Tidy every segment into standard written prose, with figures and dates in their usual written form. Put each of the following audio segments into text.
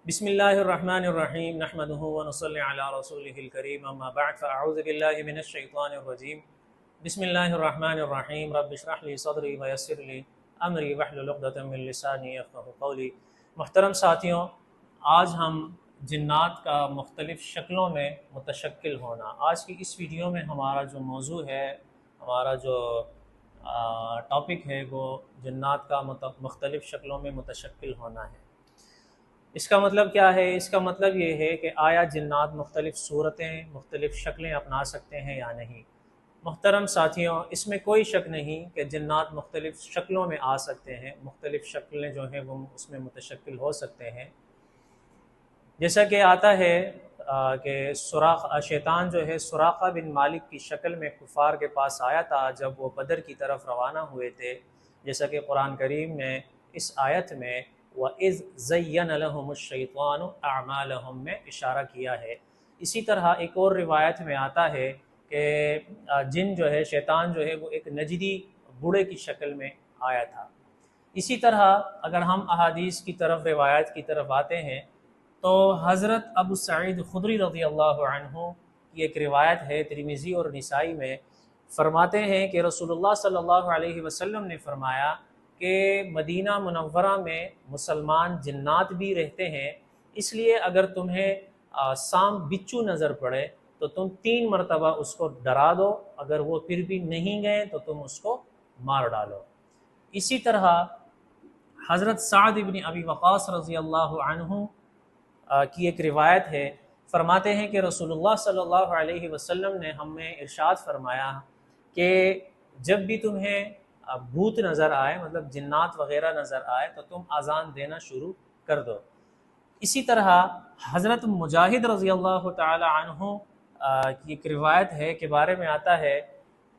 بسم اللہ الرحمن الرحیم نحمده ونصلی علی رسولہ الکریم اما بعد فاعوذ باللہ من الشیطان الرجیم بسم اللہ الرحمن الرحیم رب اشرح لی صدری ویسر لی امری واحلل عقدۃ من لسانی یفقہوا قولی۔ محترم ساتھیوں، آج ہم جنات کا مختلف شکلوں میں متشکل ہونا، آج کی اس ویڈیو میں ہمارا جو موضوع ہے، ہمارا جو ٹاپک ہے وہ جنات کا مختلف شکلوں میں متشکل ہونا ہے۔ اس کا مطلب کیا ہے؟ اس کا مطلب یہ ہے کہ آیا جنات مختلف صورتیں، مختلف شکلیں اپنا سکتے ہیں یا نہیں۔ محترم ساتھیوں، اس میں کوئی شک نہیں کہ جنات مختلف شکلوں میں آ سکتے ہیں، مختلف شکلیں جو ہیں وہ اس میں متشکل ہو سکتے ہیں۔ جیسا کہ آتا ہے کہ شیطان جو ہے سراقہ بن مالک کی شکل میں کفار کے پاس آیا تھا جب وہ بدر کی طرف روانہ ہوئے تھے، جیسا کہ قرآن کریم نے اس آیت میں وَإِذْ زَيَّنَ لَهُمُ الشَّيْطَانُ أَعْمَالَهُم میں اشارہ کیا ہے۔ اسی طرح ایک اور روایت میں آتا ہے کہ جن جو ہے شیطان جو ہے وہ ایک نجدی بوڑھے کی شکل میں آیا تھا۔ اسی طرح اگر ہم احادیث کی طرف، روایت کی طرف آتے ہیں تو حضرت ابو سعید خدری رضی اللہ عنہ کی ایک روایت ہے ترمذی اور نسائی میں، فرماتے ہیں کہ رسول اللہ صلی اللہ علیہ وسلم نے فرمایا کہ مدینہ منورہ میں مسلمان جنات بھی رہتے ہیں، اس لیے اگر تمہیں سانپ بچھو نظر پڑے تو تم 3 مرتبہ اس کو ڈرا دو، اگر وہ پھر بھی نہیں گئے تو تم اس کو مار ڈالو۔ اسی طرح حضرت سعد بن ابی وقاص رضی اللہ عنہ کی ایک روایت ہے، فرماتے ہیں کہ رسول اللہ صلی اللہ علیہ وسلم نے ہمیں ارشاد فرمایا کہ جب بھی تمہیں بھوت نظر آئے، مطلب جنات وغیرہ نظر آئے، تو تم اذان دینا شروع کر دو۔ اسی طرح حضرت مجاہد رضی اللہ تعالی عنہ کی ایک روایت ہے کے بارے میں آتا ہے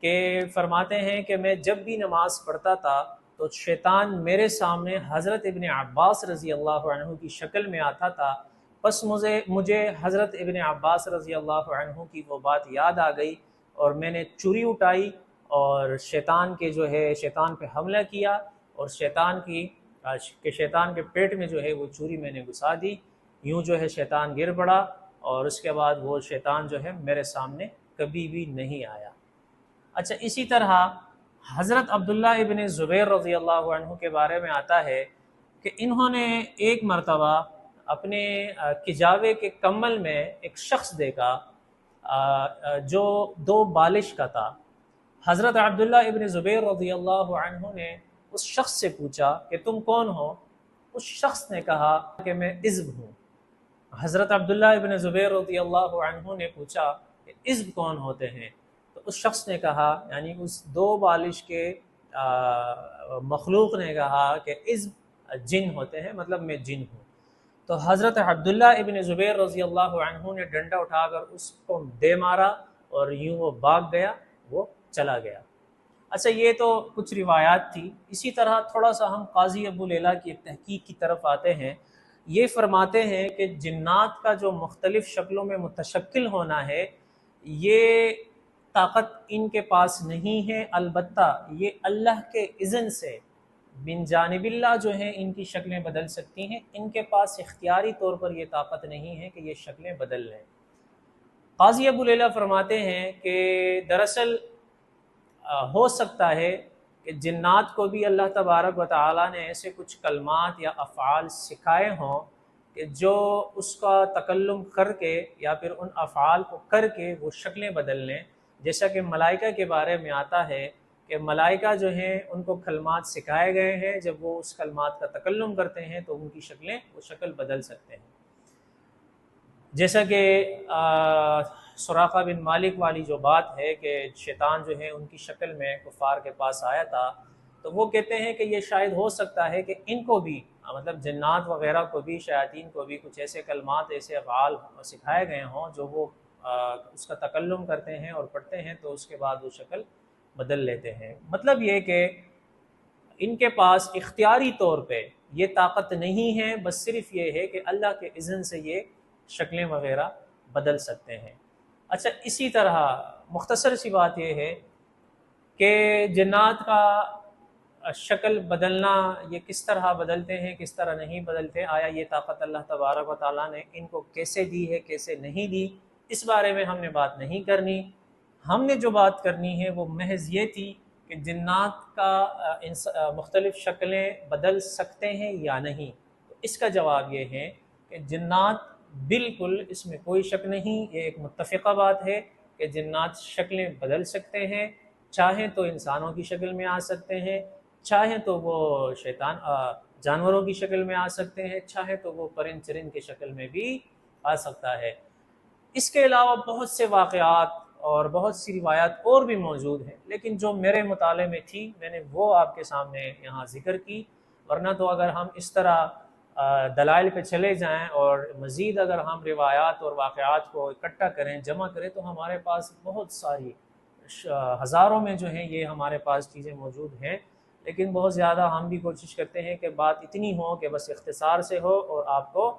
کہ فرماتے ہیں کہ میں جب بھی نماز پڑھتا تھا تو شیطان میرے سامنے حضرت ابن عباس رضی اللہ عنہ کی شکل میں آتا تھا، بس مجھے حضرت ابن عباس رضی اللہ عنہ کی وہ بات یاد آ گئی اور میں نے چھری اٹھائی اور شیطان پہ حملہ کیا اور شیطان کے پیٹ میں جو ہے وہ چھری میں نے گھسا دی، یوں جو ہے شیطان گر پڑا اور اس کے بعد وہ شیطان جو ہے میرے سامنے کبھی بھی نہیں آیا۔ اچھا، اسی طرح حضرت عبداللہ ابن زبیر رضی اللہ عنہ کے بارے میں آتا ہے کہ انہوں نے ایک مرتبہ اپنے کجاوے کے کمل میں ایک شخص دیکھا جو 2 بالش کا تھا۔ حضرت عبداللہ ابن زبیر رضی اللہ عنہ نے اس شخص سے پوچھا کہ تم کون ہو؟ اس شخص نے کہا کہ میں عزب ہوں۔ حضرت عبداللہ ابن زبیر رضی اللہ عنہ نے پوچھا کہ عزب کون ہوتے ہیں؟ تو اس شخص نے کہا، یعنی اس 2 بالش کے مخلوق نے کہا کہ عزب جن ہوتے ہیں، مطلب میں جن ہوں۔ تو حضرت عبداللہ ابن زبیر رضی اللہ عنہ نے ڈنڈا اٹھا کر اس کو دے مارا اور یوں وہ بھاگ گیا، وہ چلا گیا۔ اچھا، یہ تو کچھ روایات تھی۔ اسی طرح تھوڑا سا ہم قاضی ابو لیلہ کی ایک تحقیق کی طرف آتے ہیں۔ یہ فرماتے ہیں کہ جنات کا جو مختلف شکلوں میں متشکل ہونا ہے، یہ طاقت ان کے پاس نہیں ہے، البتہ یہ اللہ کے اذن سے من جانب اللہ جو ہیں ان کی شکلیں بدل سکتی ہیں، ان کے پاس اختیاری طور پر یہ طاقت نہیں ہے کہ یہ شکلیں بدل لیں۔ قاضی ابو لیلہ فرماتے ہیں کہ دراصل ہو سکتا ہے کہ جنات کو بھی اللہ تبارک و تعالیٰ نے ایسے کچھ کلمات یا افعال سکھائے ہوں کہ جو اس کا تکلم کر کے یا پھر ان افعال کو کر کے وہ شکلیں بدل لیں، جیسا کہ ملائکہ کے بارے میں آتا ہے کہ ملائکہ جو ہیں ان کو کلمات سکھائے گئے ہیں، جب وہ اس کلمات کا تکلم کرتے ہیں تو ان کی شکلیں وہ شکل بدل سکتے ہیں۔ جیسا کہ سراقہ بن مالک والی جو بات ہے کہ شیطان جو ہے ان کی شکل میں کفار کے پاس آیا تھا، تو وہ کہتے ہیں کہ یہ شاید ہو سکتا ہے کہ ان کو بھی، مطلب جنات وغیرہ کو بھی، شیاطین کو بھی کچھ ایسے کلمات، ایسے افعال سکھائے گئے ہوں جو وہ اس کا تکلم کرتے ہیں اور پڑھتے ہیں تو اس کے بعد وہ شکل بدل لیتے ہیں۔ مطلب یہ کہ ان کے پاس اختیاری طور پہ یہ طاقت نہیں ہے، بس صرف یہ ہے کہ اللہ کے اذن سے یہ شکلیں وغیرہ بدل سکتے ہیں۔ اچھا، اسی طرح مختصر سی بات یہ ہے کہ جنات کا شکل بدلنا یہ کس طرح بدلتے ہیں، کس طرح نہیں بدلتے، آیا یہ طاقت اللہ تبارک و تعالیٰ نے ان کو کیسے دی ہے، کیسے نہیں دی، اس بارے میں ہم نے بات نہیں کرنی۔ ہم نے جو بات کرنی ہے وہ محض یہ تھی کہ جنات کا مختلف شکلیں بدل سکتے ہیں یا نہیں۔ تو اس کا جواب یہ ہے کہ جنات بالکل، اس میں کوئی شک نہیں، یہ ایک متفقہ بات ہے کہ جنات شکلیں بدل سکتے ہیں، چاہیں تو انسانوں کی شکل میں آ سکتے ہیں، چاہیں تو وہ جانوروں کی شکل میں آ سکتے ہیں، چاہیں تو وہ پرند چرند کی شکل میں بھی آ سکتا ہے۔ اس کے علاوہ بہت سے واقعات اور بہت سی روایات اور بھی موجود ہیں، لیکن جو میرے مطالعے میں تھی میں نے وہ آپ کے سامنے یہاں ذکر کی۔ ورنہ تو اگر ہم اس طرح دلائل پہ چلے جائیں اور مزید اگر ہم روایات اور واقعات کو اکٹھا کریں، جمع کریں، تو ہمارے پاس بہت ساری ہزاروں میں جو ہیں یہ ہمارے پاس چیزیں موجود ہیں، لیکن بہت زیادہ ہم بھی کوشش کرتے ہیں کہ بات اتنی ہو کہ بس اختصار سے ہو اور آپ کو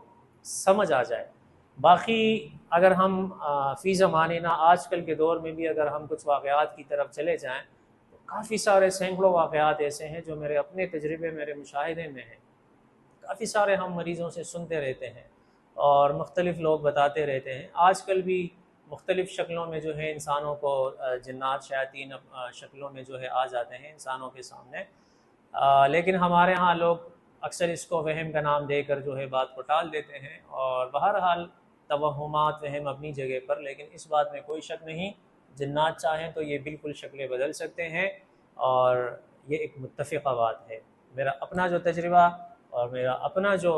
سمجھ آ جائے۔ باقی اگر ہم فی زمانہ آج کل کے دور میں بھی اگر ہم کچھ واقعات کی طرف چلے جائیں تو کافی سارے سینکڑوں واقعات ایسے ہیں جو میرے اپنے تجربے، میرے مشاہدے میں ہیں۔ کافی سارے ہم مریضوں سے سنتے رہتے ہیں اور مختلف لوگ بتاتے رہتے ہیں۔ آج کل بھی مختلف شکلوں میں جو ہے انسانوں کو جنات شیاطین شکلوں میں جو ہے آ جاتے ہیں انسانوں کے سامنے، لیکن ہمارے ہاں لوگ اکثر اس کو وہم کا نام دے کر جو ہے بات کو ٹال دیتے ہیں، اور بہرحال توہمات وہم اپنی جگہ پر، لیکن اس بات میں کوئی شک نہیں، جنات چاہیں تو یہ بالکل شکلیں بدل سکتے ہیں، اور یہ ایک متفقہ بات ہے۔ میرا اپنا جو تجربہ اور میرا اپنا جو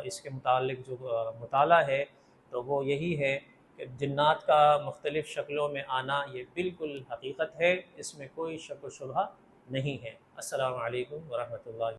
اس کے متعلق جو مطالعہ ہے تو وہ یہی ہے کہ جنات کا مختلف شکلوں میں آنا یہ بالکل حقیقت ہے، اس میں کوئی شک و شبہ نہیں ہے۔ السلام علیکم ورحمۃ اللہ۔